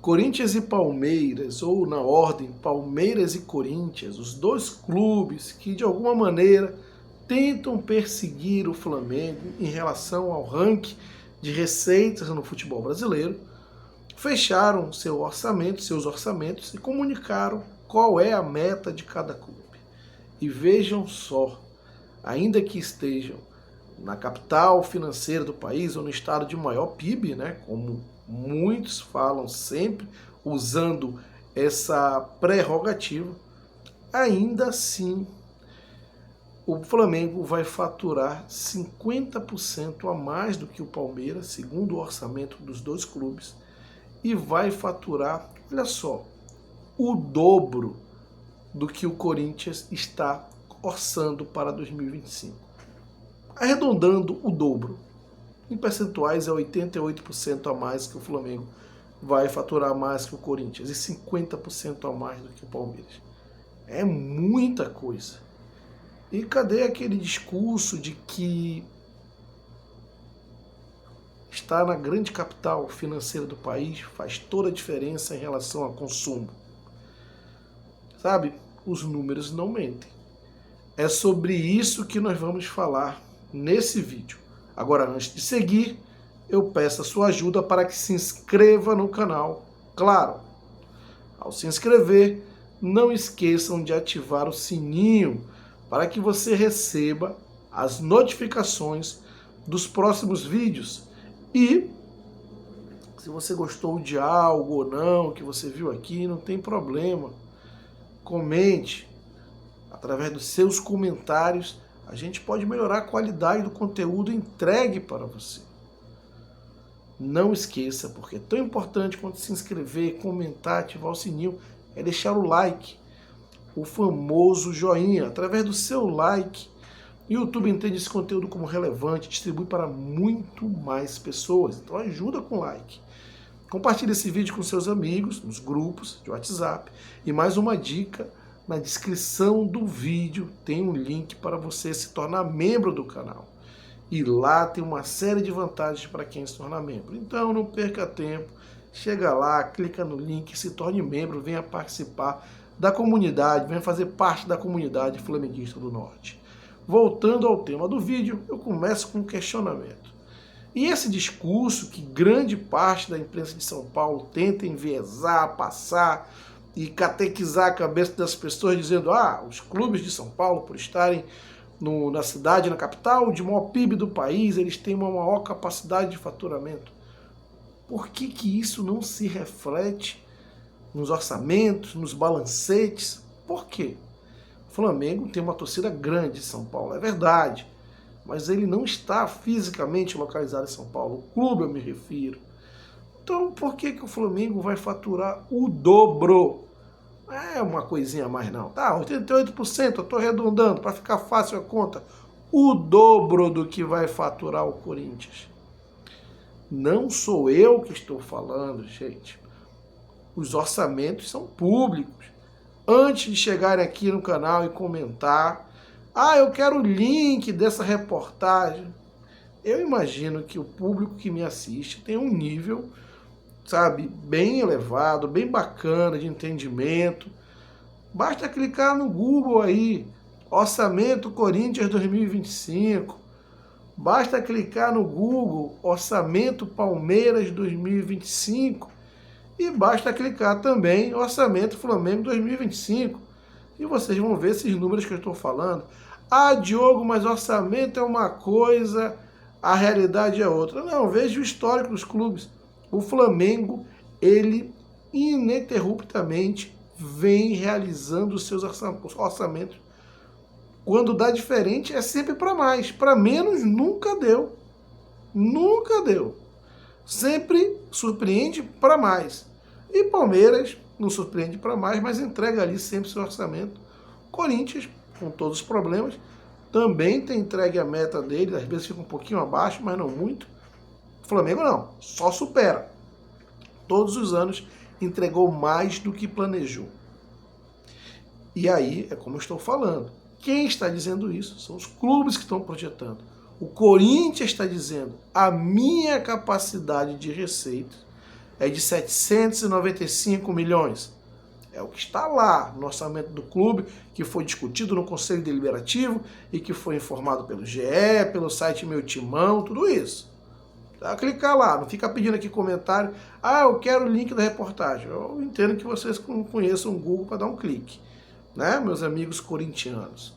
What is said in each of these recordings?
Corinthians e Palmeiras, ou na ordem Palmeiras e Corinthians, os dois clubes que de alguma maneira tentam perseguir o Flamengo em relação ao ranking de receitas no futebol brasileiro, fecharam seus orçamentos e comunicaram qual é a meta de cada clube. E vejam só, ainda que estejam na capital financeira do país ou no estado de maior PIB, né, como muitos falam sempre, usando essa prerrogativa, ainda assim o Flamengo vai faturar 50% a mais do que o Palmeiras, segundo o orçamento dos dois clubes, e vai faturar, olha só, o dobro do que o Corinthians está orçando para 2025. Arredondando o dobro. Em percentuais é 88% a mais que o Flamengo vai faturar mais que o Corinthians e 50% a mais do que o Palmeiras. É muita coisa. E cadê aquele discurso de que estar na grande capital financeira do país faz toda a diferença em relação ao consumo? Sabe, os números não mentem. É sobre isso que nós vamos falar nesse vídeo. Agora, antes de seguir, eu peço a sua ajuda para que se inscreva no canal. Claro, ao se inscrever, não esqueçam de ativar o sininho para que você receba as notificações dos próximos vídeos. E se você gostou de algo ou não que você viu aqui, não tem problema. Comente. Através dos seus comentários, a gente pode melhorar a qualidade do conteúdo entregue para você. Não esqueça, porque é tão importante quanto se inscrever, comentar, ativar o sininho, é deixar o like, o famoso joinha. Através do seu like, o YouTube entende esse conteúdo como relevante, distribui para muito mais pessoas. Então ajuda com o like. Compartilhe esse vídeo com seus amigos, nos grupos de WhatsApp. E mais uma dica, na descrição do vídeo tem um link para você se tornar membro do canal. E lá tem uma série de vantagens para quem se tornar membro. Então não perca tempo, chega lá, clica no link, se torne membro, venha participar da comunidade, venha fazer parte da comunidade flamenguista do Norte. Voltando ao tema do vídeo, eu começo com um questionamento. E esse discurso que grande parte da imprensa de São Paulo tenta enviesar, passar e catequizar a cabeça das pessoas dizendo os clubes de São Paulo, por estarem na cidade, na capital, de maior PIB do país, eles têm uma maior capacidade de faturamento. Por que isso não se reflete nos orçamentos, nos balancetes? Por quê? O Flamengo tem uma torcida grande em São Paulo, é verdade, mas ele não está fisicamente localizado em São Paulo. O clube eu me refiro. Então, por que o Flamengo vai faturar o dobro? É uma coisinha a mais não. Tá, 88%, eu estou arredondando para ficar fácil a conta. O dobro do que vai faturar o Corinthians. Não sou eu que estou falando, gente. Os orçamentos são públicos. Antes de chegarem aqui no canal e comentar, eu quero o link dessa reportagem. Eu imagino que o público que me assiste tem um nível, sabe, bem elevado, bem bacana de entendimento. Basta clicar no Google aí, Orçamento Corinthians 2025. Basta clicar no Google, Orçamento Palmeiras 2025. E basta clicar também Orçamento Flamengo 2025. E vocês vão ver esses números que eu estou falando. Diogo, mas orçamento é uma coisa, a realidade é outra. Não, veja o histórico dos clubes. O Flamengo, ele ininterruptamente vem realizando os seus orçamentos. Quando dá diferente, é sempre para mais. Para menos, nunca deu. Nunca deu. Sempre surpreende para mais. E Palmeiras não surpreende para mais, mas entrega ali sempre seu orçamento. Corinthians, com todos os problemas, também tem entregue a meta dele. Às vezes fica um pouquinho abaixo, mas não muito. Flamengo não, só supera. Todos os anos entregou mais do que planejou. E aí, é como eu estou falando, quem está dizendo isso são os clubes que estão projetando. O Corinthians está dizendo, a minha capacidade de receita é de 795 milhões. É o que está lá no orçamento do clube, que foi discutido no Conselho Deliberativo e que foi informado pelo GE, pelo site Meu Timão, tudo isso. Tá? Clicar lá, não fica pedindo aqui comentário, eu quero o link da reportagem. Eu entendo que vocês não conheçam o Google para dar um clique, né, meus amigos corintianos.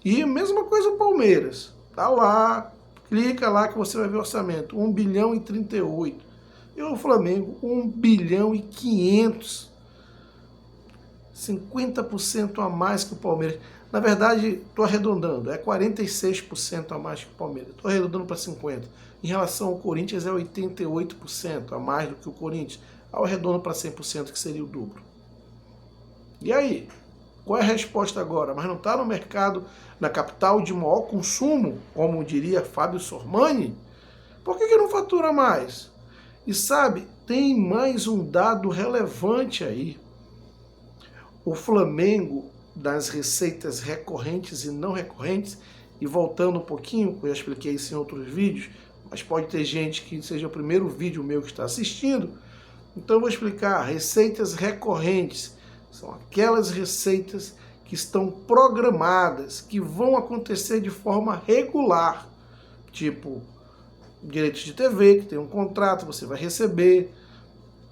E mesma coisa o Palmeiras, tá lá, clica lá que você vai ver o orçamento, 1 bilhão e 38. E o Flamengo, 1 bilhão e 500. 50% a mais que o Palmeiras. Na verdade, estou arredondando, é 46% a mais que o Palmeiras. Estou arredondando para 50%. Em relação ao Corinthians, é 88% a mais do que o Corinthians. Ao arredondo para 100%, que seria o dobro. E aí? Qual é a resposta agora? Mas não está no mercado, na capital de maior consumo, como diria Fábio Sormani? Por que não fatura mais? E sabe, tem mais um dado relevante aí. O Flamengo, das receitas recorrentes e não recorrentes, e voltando um pouquinho, eu já expliquei isso em outros vídeos, mas pode ter gente que seja o primeiro vídeo meu que está assistindo, então eu vou explicar. Receitas recorrentes são aquelas receitas que estão programadas, que vão acontecer de forma regular, tipo direitos de TV, que tem um contrato, você vai receber,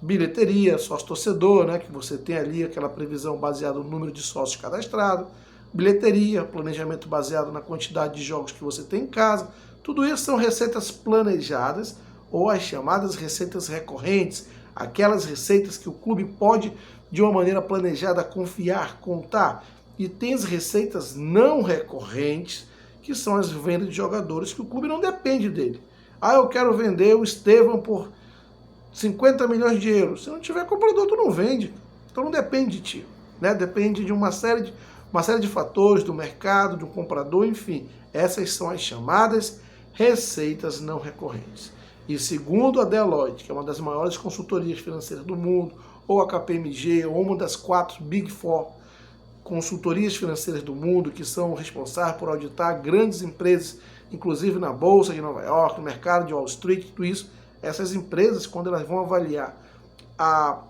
bilheteria, sócio-torcedor, né, que você tem ali aquela previsão baseada no número de sócios cadastrados, bilheteria, planejamento baseado na quantidade de jogos que você tem em casa, tudo isso são receitas planejadas ou as chamadas receitas recorrentes, aquelas receitas que o clube pode, de uma maneira planejada, confiar, contar. E tem as receitas não recorrentes, que são as vendas de jogadores que o clube não depende dele. Eu quero vender o Estevão por 50 milhões de euros. Se não tiver comprador, tu não vende. Então não depende de ti, né? Depende de uma série de fatores, do mercado, do comprador, enfim. Essas são as chamadas receitas não recorrentes. E segundo a Deloitte, que é uma das maiores consultorias financeiras do mundo, ou a KPMG, ou uma das 4 Big Four consultorias financeiras do mundo, que são responsáveis por auditar grandes empresas, inclusive na Bolsa de Nova York, no mercado de Wall Street, tudo isso. Essas empresas, quando elas vão avaliar a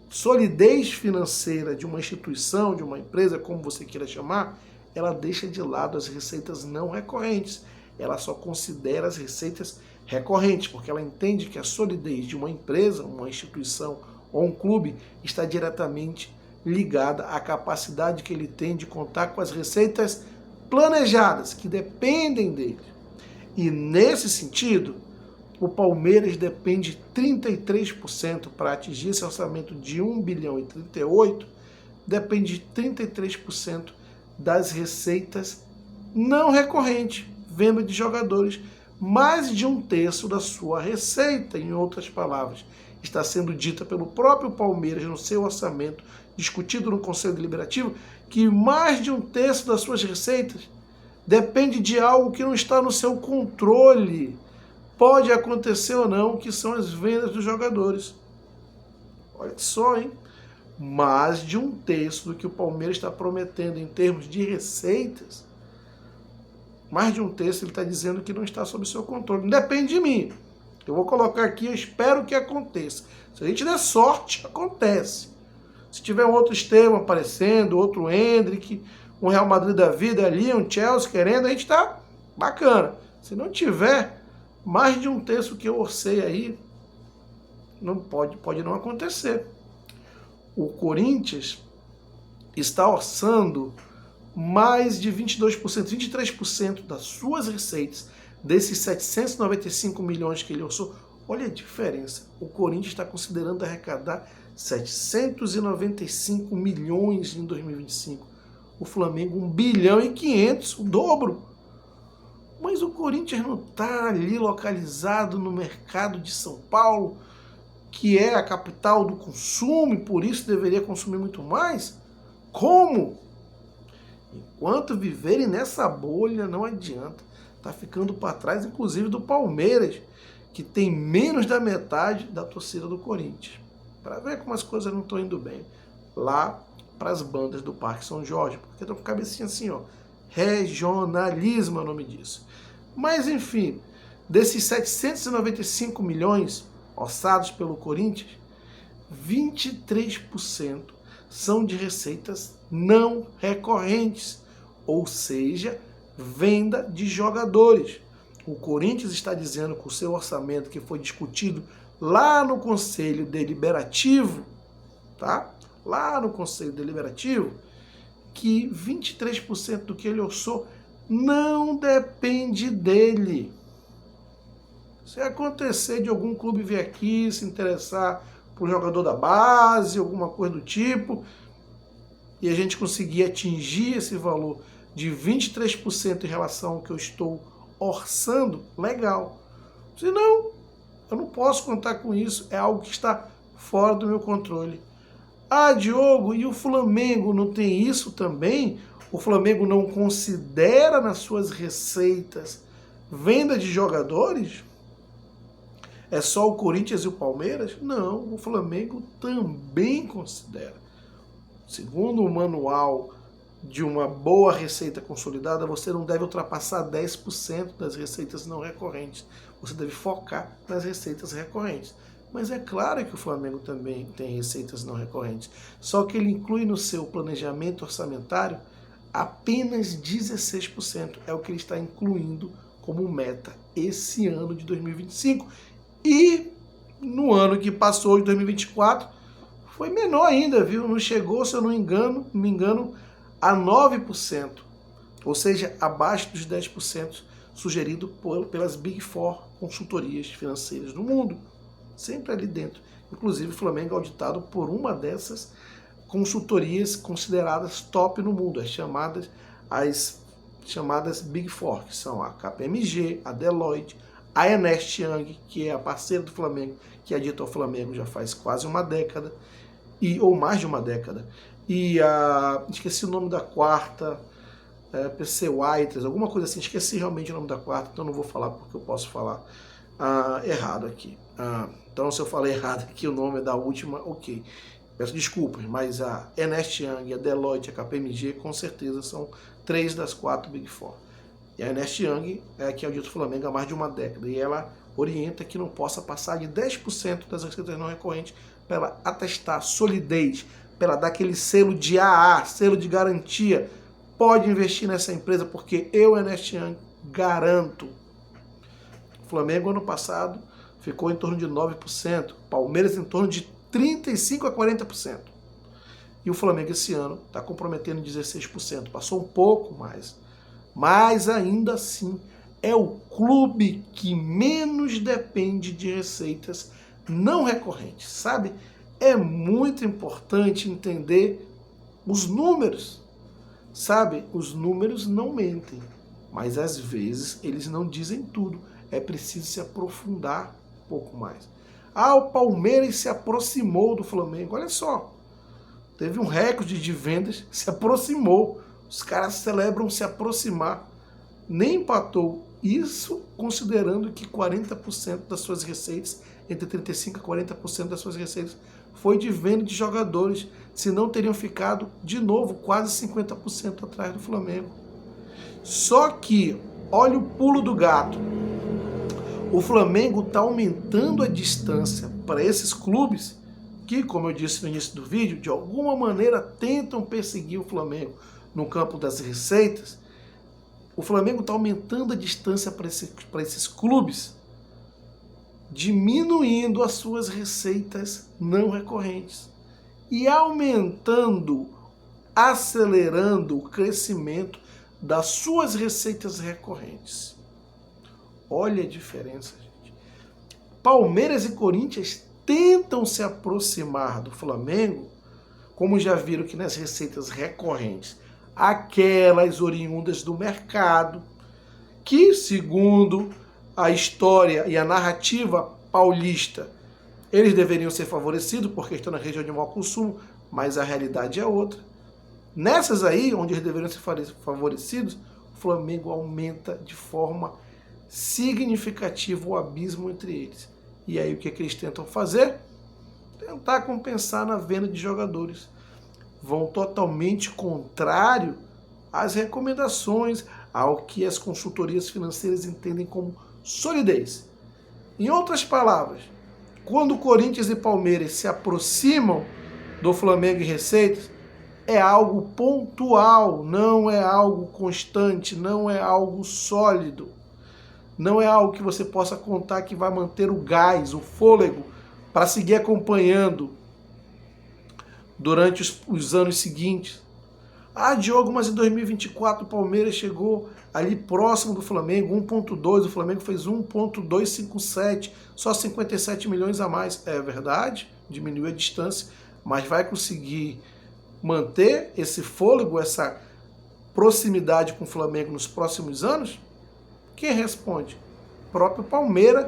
solidez financeira de uma instituição, de uma empresa, como você queira chamar, ela deixa de lado as receitas não recorrentes. Ela só considera as receitas recorrentes, porque ela entende que a solidez de uma empresa, uma instituição ou um clube está diretamente ligada à capacidade que ele tem de contar com as receitas planejadas, que dependem dele. E nesse sentido, o Palmeiras depende 33% para atingir esse orçamento de 1 bilhão e 38, depende de 33% das receitas não recorrentes, venda de jogadores. Mais de 1/3 da sua receita, em outras palavras, está sendo dita pelo próprio Palmeiras no seu orçamento, discutido no Conselho Deliberativo, que mais de 1/3 das suas receitas depende de algo que não está no seu controle. Pode acontecer ou não, que são as vendas dos jogadores. Olha só, hein? Mais de 1/3 do que o Palmeiras está prometendo em termos de receitas, mais de 1/3 ele está dizendo que não está sob seu controle. Não depende de mim. Eu vou colocar aqui, eu espero que aconteça. Se a gente der sorte, acontece. Se tiver um outro Estevão aparecendo, outro Hendrick, um Real Madrid da vida ali, um Chelsea querendo, a gente tá bacana. Se não tiver mais de 1/3 que eu orcei aí, não pode não acontecer. O Corinthians está orçando mais de 22%, 23% das suas receitas, desses 795 milhões que ele orçou. Olha a diferença. O Corinthians está considerando arrecadar 795 milhões em 2025. O Flamengo 1 bilhão e 500, o dobro. Mas o Corinthians não está ali localizado no mercado de São Paulo, que é a capital do consumo, e por isso deveria consumir muito mais? Como? Enquanto viverem nessa bolha, não adianta. Está ficando para trás, inclusive, do Palmeiras, que tem menos da metade da torcida do Corinthians. Para ver como as coisas não estão indo bem lá para as bandas do Parque São Jorge, porque estão com a cabecinha assim, ó. Regionalismo é o nome disso. Mas, enfim, desses 795 milhões orçados pelo Corinthians, 23% são de receitas não recorrentes, ou seja, venda de jogadores. O Corinthians está dizendo que o seu orçamento, que foi discutido lá no Conselho Deliberativo, tá? Lá no Conselho Deliberativo, que 23% do que ele orçou não depende dele. Se acontecer de algum clube vir aqui se interessar por jogador da base, alguma coisa do tipo, e a gente conseguir atingir esse valor de 23% em relação ao que eu estou orçando, legal. Se não, eu não posso contar com isso, é algo que está fora do meu controle. Ah, Diogo, e o Flamengo não tem isso também? O Flamengo não considera nas suas receitas venda de jogadores? É só o Corinthians e o Palmeiras? Não, o Flamengo também considera. Segundo o manual de uma boa receita consolidada, você não deve ultrapassar 10% das receitas não recorrentes. Você deve focar nas receitas recorrentes. Mas é claro que o Flamengo também tem receitas não recorrentes. Só que ele inclui no seu planejamento orçamentário apenas 16%. É o que ele está incluindo como meta esse ano de 2025. E no ano que passou, de 2024, foi menor ainda, viu? Não chegou, se eu não me engano, a 9%. Ou seja, abaixo dos 10% sugerido pelas Big Four consultorias financeiras do mundo. Sempre ali dentro. Inclusive, o Flamengo é auditado por uma dessas consultorias consideradas top no mundo, as chamadas Big Four, que são a KPMG, a Deloitte, a Ernst Young, que é a parceira do Flamengo, que audita o Flamengo já faz quase uma década, ou mais de uma década. E esqueci o nome da quarta, PC White, alguma coisa assim, esqueci realmente o nome da quarta, então não vou falar porque eu posso falar errado aqui. Então se eu falei errado aqui o nome da última, ok. Peço desculpas, mas a Ernst Young, a Deloitte, a KPMG, com certeza são 3 das 4 Big Four. E a Ernst Young é a que audita o Flamengo há mais de uma década, e ela orienta que não possa passar de 10% das receitas não recorrentes para ela atestar solidez, para ela dar aquele selo de AA, selo de garantia. Pode investir nessa empresa, porque eu, Ernst Young, garanto. O Flamengo, ano passado, ficou em torno de 9%, Palmeiras em torno de 35% a 40%. E o Flamengo esse ano está comprometendo 16%, passou um pouco mais. Mas ainda assim é o clube que menos depende de receitas não recorrentes, sabe? É muito importante entender os números, sabe? Os números não mentem, mas às vezes eles não dizem tudo. É preciso se aprofundar um pouco mais. O Palmeiras se aproximou do Flamengo, olha só. Teve um recorde de vendas, se aproximou. Os caras celebram se aproximar. Nem empatou. Isso considerando que 40% das suas receitas, entre 35% a 40% das suas receitas, foi de venda de jogadores. Senão teriam ficado, de novo, quase 50% atrás do Flamengo. Só que, olha o pulo do gato. O Flamengo está aumentando a distância para esses clubes que, como eu disse no início do vídeo, de alguma maneira tentam perseguir o Flamengo no campo das receitas. O Flamengo está aumentando a distância para esses clubes, diminuindo as suas receitas não recorrentes e aumentando, acelerando o crescimento das suas receitas recorrentes. Olha a diferença, gente. Palmeiras e Corinthians tentam se aproximar do Flamengo, como já viram que nas receitas recorrentes, aquelas oriundas do mercado, que, segundo a história e a narrativa paulista, eles deveriam ser favorecidos porque estão na região de maior consumo, mas a realidade é outra. Nessas aí, onde eles deveriam ser favorecidos, o Flamengo aumenta de forma significativa o abismo entre eles. E aí o que eles tentam fazer? Tentar compensar na venda de jogadores. Vão totalmente contrário às recomendações, ao que as consultorias financeiras entendem como solidez. Em outras palavras, Quando Corinthians e Palmeiras se aproximam do Flamengo em receitas, é algo pontual, não é algo constante, não é algo sólido. Não é algo que você possa contar que vai manter o gás, o fôlego, para seguir acompanhando durante os anos seguintes. Ah, Diogo, mas em 2024 o Palmeiras chegou ali próximo do Flamengo, 1.2, o Flamengo fez 1.257, só 57 milhões a mais. É verdade, diminuiu a distância, mas vai conseguir manter esse fôlego, essa proximidade com o Flamengo nos próximos anos? Quem responde? O próprio Palmeiras.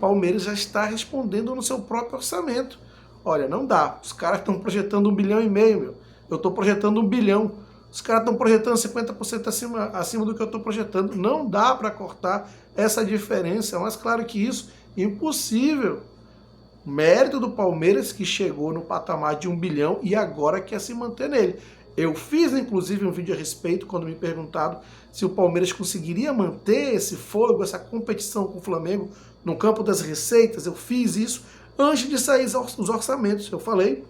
Palmeiras já está respondendo no seu próprio orçamento. Olha, não dá. Os caras estão projetando 1,5 bilhão, meu. Eu estou projetando 1 bilhão. Os caras estão projetando 50% acima do que eu estou projetando. Não dá para cortar essa diferença. Mas claro que isso é impossível. Mérito do Palmeiras que chegou no patamar de 1 bilhão e agora quer se manter nele. Eu fiz, inclusive, um vídeo a respeito, quando me perguntaram se o Palmeiras conseguiria manter esse fôlego, essa competição com o Flamengo no campo das receitas. Eu fiz isso antes de sair os orçamentos. Eu falei,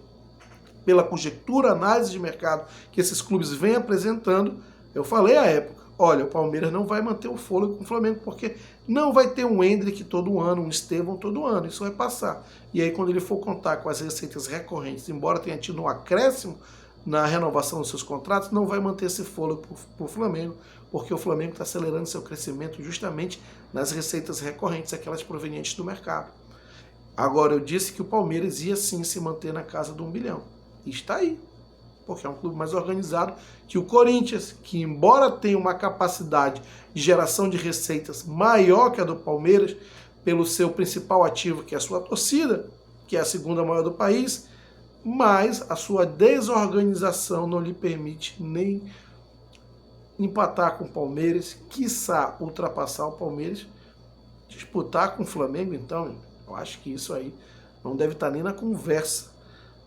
pela conjectura, análise de mercado que esses clubes vêm apresentando, eu falei à época, olha, o Palmeiras não vai manter o fôlego com o Flamengo, porque não vai ter um Endrick todo ano, um Estevão todo ano, isso vai passar. E aí, quando ele for contar com as receitas recorrentes, embora tenha tido um acréscimo na renovação dos seus contratos, não vai manter esse fôlego para o Flamengo, porque o Flamengo está acelerando seu crescimento justamente nas receitas recorrentes, aquelas provenientes do mercado. Agora, eu disse que o Palmeiras ia sim se manter na casa do 1 bilhão. E está aí, porque é um clube mais organizado que o Corinthians, que embora tenha uma capacidade de geração de receitas maior que a do Palmeiras, pelo seu principal ativo, que é a sua torcida, que é a segunda maior do país, mas a sua desorganização não lhe permite nem empatar com o Palmeiras, quiçá ultrapassar o Palmeiras, disputar com o Flamengo. Então, eu acho que isso aí não deve estar nem na conversa.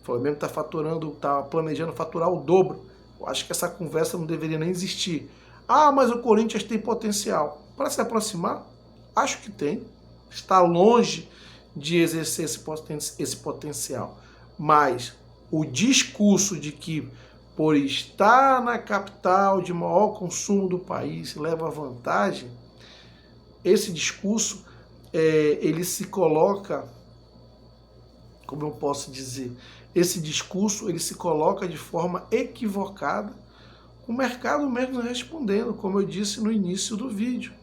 O Flamengo está planejando faturar o dobro. Eu acho que essa conversa não deveria nem existir. Ah, mas o Corinthians tem potencial. Para se aproximar, acho que tem. Está longe de exercer esse potencial. Mas o discurso de que, por estar na capital de maior consumo do país, leva vantagem, esse discurso, ele se coloca, como eu posso dizer, esse discurso ele se coloca de forma equivocada, o mercado mesmo respondendo, como eu disse no início do vídeo.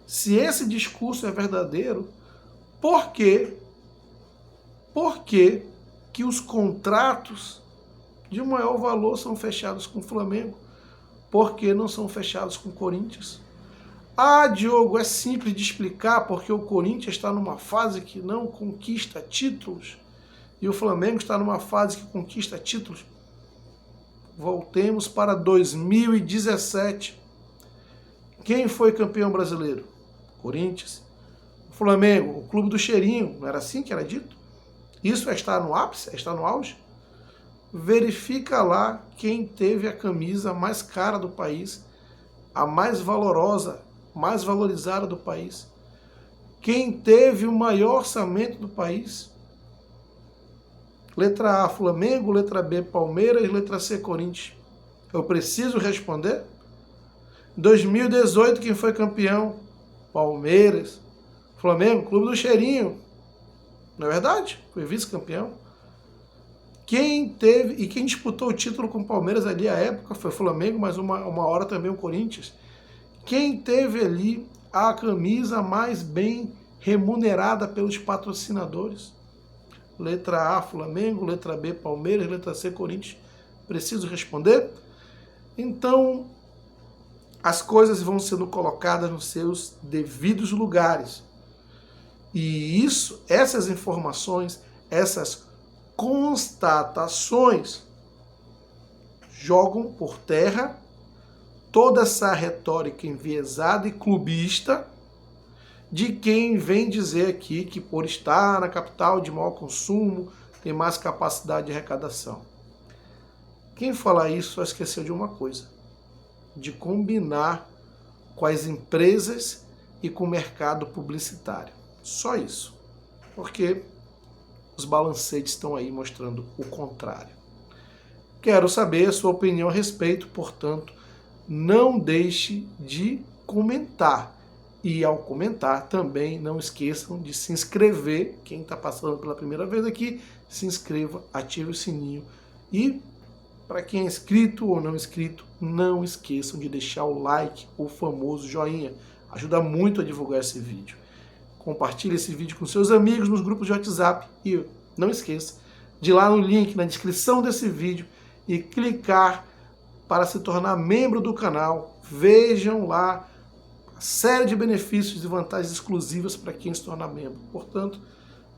Se esse discurso é verdadeiro, por que que os contratos de maior valor são fechados com o Flamengo? Por que não são fechados com o Corinthians? Ah, Diogo, é simples de explicar, porque o Corinthians está numa fase que não conquista títulos e o Flamengo está numa fase que conquista títulos. Voltemos para 2017. Quem foi campeão brasileiro? Corinthians. O Flamengo, o clube do cheirinho, não era assim que era dito? Isso é estar no ápice? É estar no auge? Verifica lá quem teve a camisa mais cara do país, a mais valorosa, mais valorizada do país. Quem teve o maior orçamento do país? Letra A, Flamengo, letra B, Palmeiras, letra C, Corinthians. Eu preciso responder? 2018, quem foi campeão? Palmeiras. Flamengo, clube do cheirinho. Não é verdade? Foi vice-campeão. Quem disputou o título com o Palmeiras ali à época foi o Flamengo, mas uma hora também o Corinthians. Quem teve ali a camisa mais bem remunerada pelos patrocinadores? Letra A, Flamengo, letra B, Palmeiras, letra C, Corinthians. Preciso responder? Então, as coisas vão sendo colocadas nos seus devidos lugares. E essas informações, essas constatações jogam por terra toda essa retórica enviesada e clubista de quem vem dizer aqui que por estar na capital de maior consumo tem mais capacidade de arrecadação. Quem fala isso só esqueceu de uma coisa, de combinar com as empresas e com o mercado publicitário. Só isso. Porque os balancetes estão aí mostrando o contrário. Quero saber a sua opinião a respeito, portanto, não deixe de comentar. E ao comentar, também não esqueçam de se inscrever. Quem está passando pela primeira vez aqui, se inscreva, ative o sininho. E para quem é inscrito ou não inscrito, não esqueçam de deixar o like, o famoso joinha. Ajuda muito a divulgar esse vídeo. Compartilhe esse vídeo com seus amigos nos grupos de WhatsApp. E não esqueça de ir lá no link na descrição desse vídeo e clicar para se tornar membro do canal. Vejam lá a série de benefícios e vantagens exclusivas para quem se torna membro. Portanto,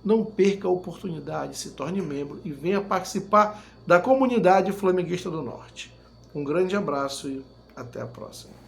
não perca a oportunidade, se torne membro e venha participar da comunidade flamenguista do Norte. Um grande abraço e até a próxima.